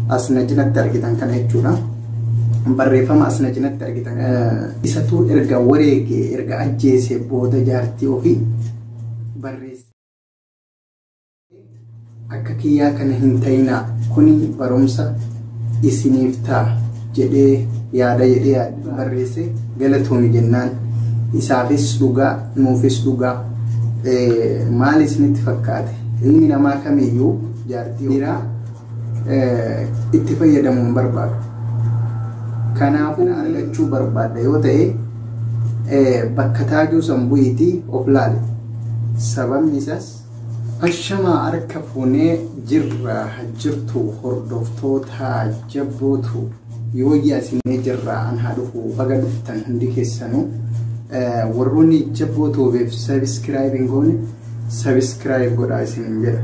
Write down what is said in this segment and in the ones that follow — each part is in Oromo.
asna jinatti argitan kana jechuudha. Barreeffama asna jinatti argitan isatu erga wareege erga ajjeese booda jaartii ofii barreesse. Akka kiyyaa kana hin ta'inaa kuni barumsa isiniif ta'a jedhee yaada jedhee barreesse. Galatoomii jennaan isaafis dhugaa nuufis dhugaa. Maal isinitti fakkaate? Ilmi namaa kamiyyuu jaartii biraa itti fayyadamuun barbaadu. Kanaafuu argachuu barbaadda yoo ta'e bakka taajuu san bu'iitii of laali. Sababni isaas ashamaa harka fuunee jirra jirtu hordoftoota jabbootu yoo yaasinee jirra an haa dhufu baga dhuftan hundi keessanuu warroonni jabbootuuf subscribe goone subscribe godhaa isin jedha.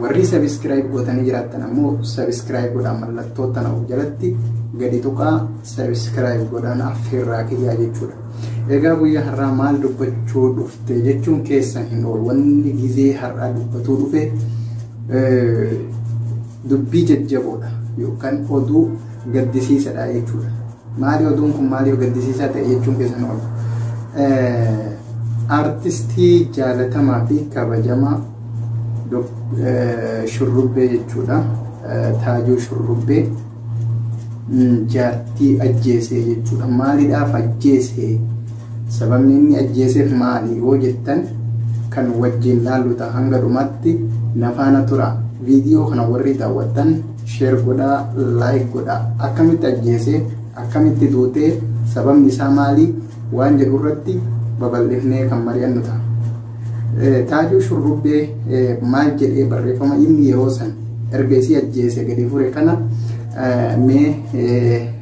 Warri subscribe gootanii jiraattan ammoo subscribe godhaa mallattoo tana jalatti gadi tuqaa subscribe godhaan affeerraa kiyyaa jechuudha. Egaa guyyaa har'aa maal dubbachuu dhufte jechuun keessan hin oolu. Wanni gizee har'aa dubbatuu dhufe dubbii jajjaboodha yookaan oduu gaddisiisaadha jechuudha. Maali oduun kun maaliif gaddisiisaa ta'e jechuun keessan oolu. Artistii jaalatamaa fi kabajamaa Shurrubbee jechuudha. Taajuu Shurrubbee jaartii ajjeesee jechuudha. Maaliidhaaf ajjeesee? Sababni inni ajjeeseef maali yoo jettan kan wajjin laallu ta'a. Hanga dhumatti nafaana tura. Viidiyoo kana warri daawwattan share godhaa, like godhaa. Akkamitti ajjeesee, akkamitti duutee, sababni isaa maali waan jedhu irratti babal'ifnee kan mari'annu ta'a. Taajuu Shurrubbee maal jedhee barreeffama inni yeroo san erga isii ajjeese gadi fure kana mee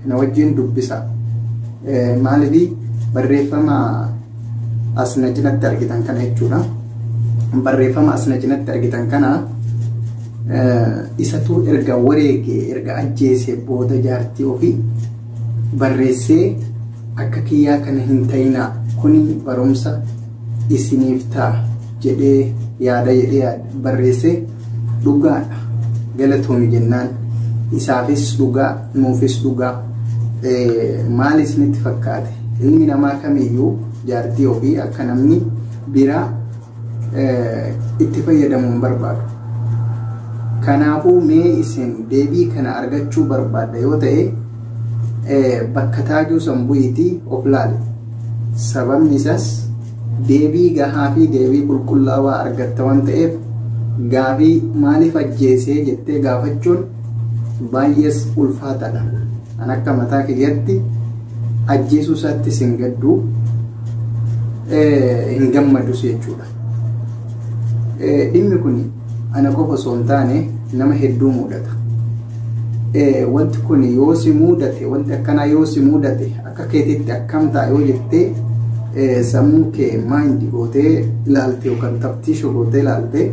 na wajjin dubbisa. Maaliif barreeffama asna jinatti argitan kana jechuudha. Barreeffama asna jinatti argitan kana isatu erga wareege erga ajjeese booda jaartii ofii barreessee akka kiyyaa kana hin ta'inaa kuni barumsa isiniif ta'a jedhee yaada jedhee barreessee dhugaadha. Galatoomii jennaan isaafis dhugaa nuufis dhugaa. Maal isinitti fakkaate? Ilmi namaa kamiyyuu jaartii ofii akka namni biraa itti fayyadamuun barbaadu. Kanaafuu mee isin deebii kana argachuu barbaadda yoo ta'e bakka taajuu san bu'iitii of laali. Sababni isaas deebii gahaa fi deebii qulqullaawaa argatta waan ta'eef gaafii maaliif ajjeesee jettee gaafachuun baay'ees ulfaataadha. An akka mataa kiyyaatti ajjeesuu isaatti sin gadduu hin gammadus jechuudha. Dhimmi kun ana qofa osoo hin taane nama hedduu mudata. Wanti kun yoo si mudate, wanti akkanaa yoo si mudate akka keetitti akkam ta'a yoo jettee sammuu kee maayindi gootee ilaalte yookaan taftiisha gootee ilaalte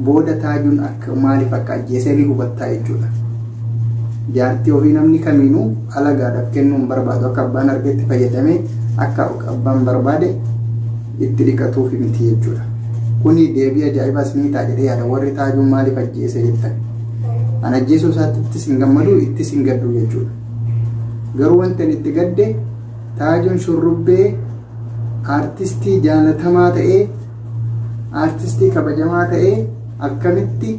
booda taajuun akka maaliif akka ajjeesee ni hubattaa jechuudha. Jaartii ofii namni kamiinuu alagaadhaaf kennuun barbaadu. Akka abbaan argetti fayyadamee akka abbaan barbaade itti dhiqatuuf miti jechuudha. Kuni deebii ajaa'ibaas ni ta'a jedhee yaada. Warri taajuun maaliif ajjeese jettan an ajjeesuu isaatti ittis hin gammadu ittis hin gaddu jechuudha. Garuu wanti itti gadde Taajuun Shurrubbee artistii jaalatamaa ta'ee artistii kabajamaa ta'ee akkamitti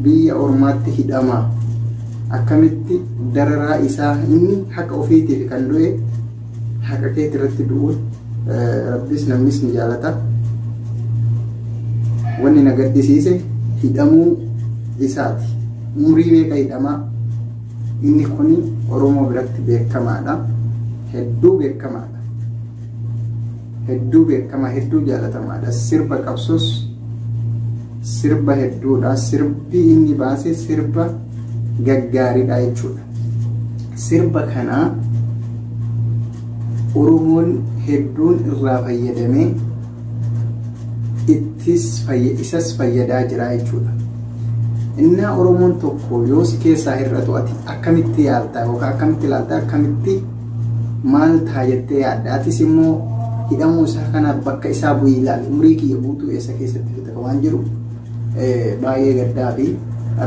biyya ormaatti hidhamaa, akkamitti dararaa isaa inni haqa ofiitiif kan du'e haqa keetti irratti du'uun rabbis namnis ni jaalata. Wanni na gaddisiise hidhamuu isaati. Umurii meeqa hidhamaa? Inni kuni Oromoo biratti beekamaadha. Hedduu beekamaadha. Hedduu beekamaa, hedduu jaalatamaadha. Sirba qabsos sirba hedduudha. Sirbi inni baase sirba gaggaariidha jechuudha. Sirba kana Oromoon hedduun irraa fayyadamee isas fayyadaa jira jechuudha. Inna Oromoon tokko yoo si keessaa hir'atu ati akkamitti yaalta yookaan akkamitti ilaalta, akkamitti maal ta'a jettee yaadda? Atis immoo hidhamuu isaa kana bakka isaa bu'ii ilaali. Umurii kiyya guutuu eessa keessatti fita waan jiru baay'ee gaddaa fi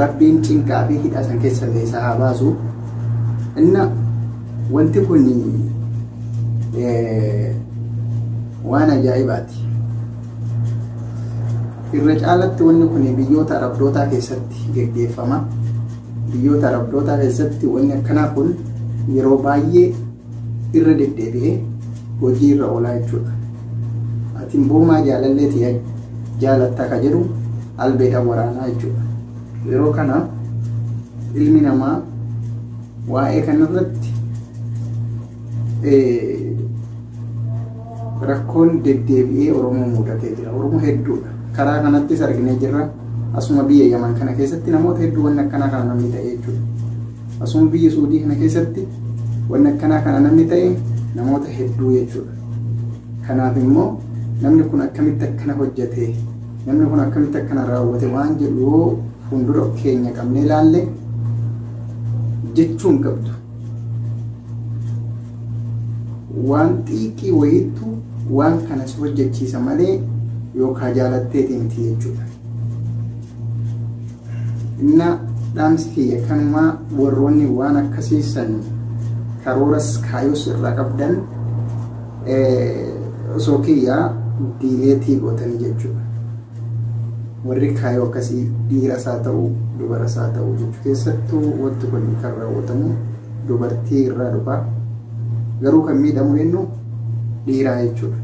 rabbiin cinqaa fi hidhaa san keessa illee isaa haa baasu. Inna wanti kun waan ajaa'ibaati. Irra caalatti wanni kun biyyoota arabdootaa keessatti geggeeffama. Biyyoota arabdootaa keessatti wanni akkanaa kun yeroo baay'ee irra deddeebi'ee hojii irra oolaa jechuudha. Atiin boomaa jaalalleeti jaalatta ka jedhu albeedhaan waraanaa jechuudha. Yeroo kana ilmi namaa waa'ee kanarratti rakkoon deddeebi'ee Oromoo mudatee jira. Oromoo hedduudha. Karaa kanattis arginee jirra. Asuma biyya Yaman kana keessatti namoota hedduu wanni akkanaa kana namni ta'e jechuudha. Asuma biyya Suudii kana keessatti wanni akkanaa kana namni ta'e namoota hedduu jechuudha. Kanaaf immoo namni kun akkamitti akkana hojjete, namni kun akkamitti akkana raawwate waan jedhu yoo fuuldura keenya qabnee ilaalle jechuun qabdu. Waan xiiqii wayiitu waan kana si hojjechiisa malee yookaan jaalatteeti miti jechuudha. Inna dhaamsi kiyya kanumaa warroonni waan akkasiisan karooras kaayos irraa qabdan osoo kiyyaa diileetii gootanii jechuudha. Warri kaayoo akkasii dhiiras haa ta'u dubaras haa ta'u jechuu keessattuu wanti kun kan raawwatamu dubartii irraa dhufa. Garuu kan miidhamu jennu dhiiraa jechuudha.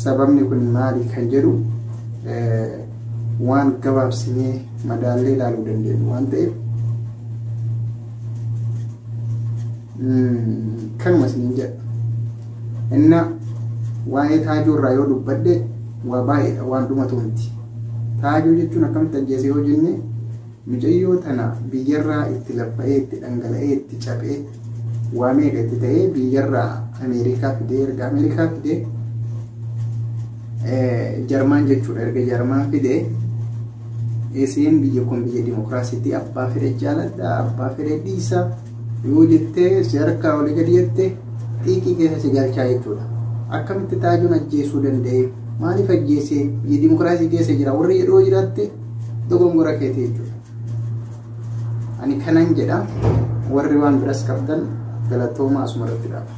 Sababni kun maali kan jedhu waan gabaabsinee madaallee ilaaluu dandeenyu waan ta'eef kanuma isiniin jedha. Inna waa'ee taajuu irraa yoo dubbadde waa baay'eedha waan dhumatu miti. Taajuu jechuun akkamitti ajjeese yoo jenne mucayyoo tana biyyarraa itti laffa'ee itti dhangala'ee itti cabee waa meeqa itti ta'ee biyyarraa Ameerikaa fidee erga Ameerikaa fidee Jarmaan jechuudha. Erga Jarmaan fidee isiin biyya kun biyya dimokiraasiitti abbaa fedhe jaaladha abbaa fedhe dhiisa yoo jettee si harkaa olii gadi jettee xiiqii keessa si galchaa jechuudha. Akkamitti taajuun ajjeesuu danda'e? Maaliif ajjeesee? Biyya dimokiraasii keessa jira warri jedhoo jiraatte dogongora keeti jechuudha. Ani kanan jedha warri waan biras qabdan galatooma asuma irratti dhaaba.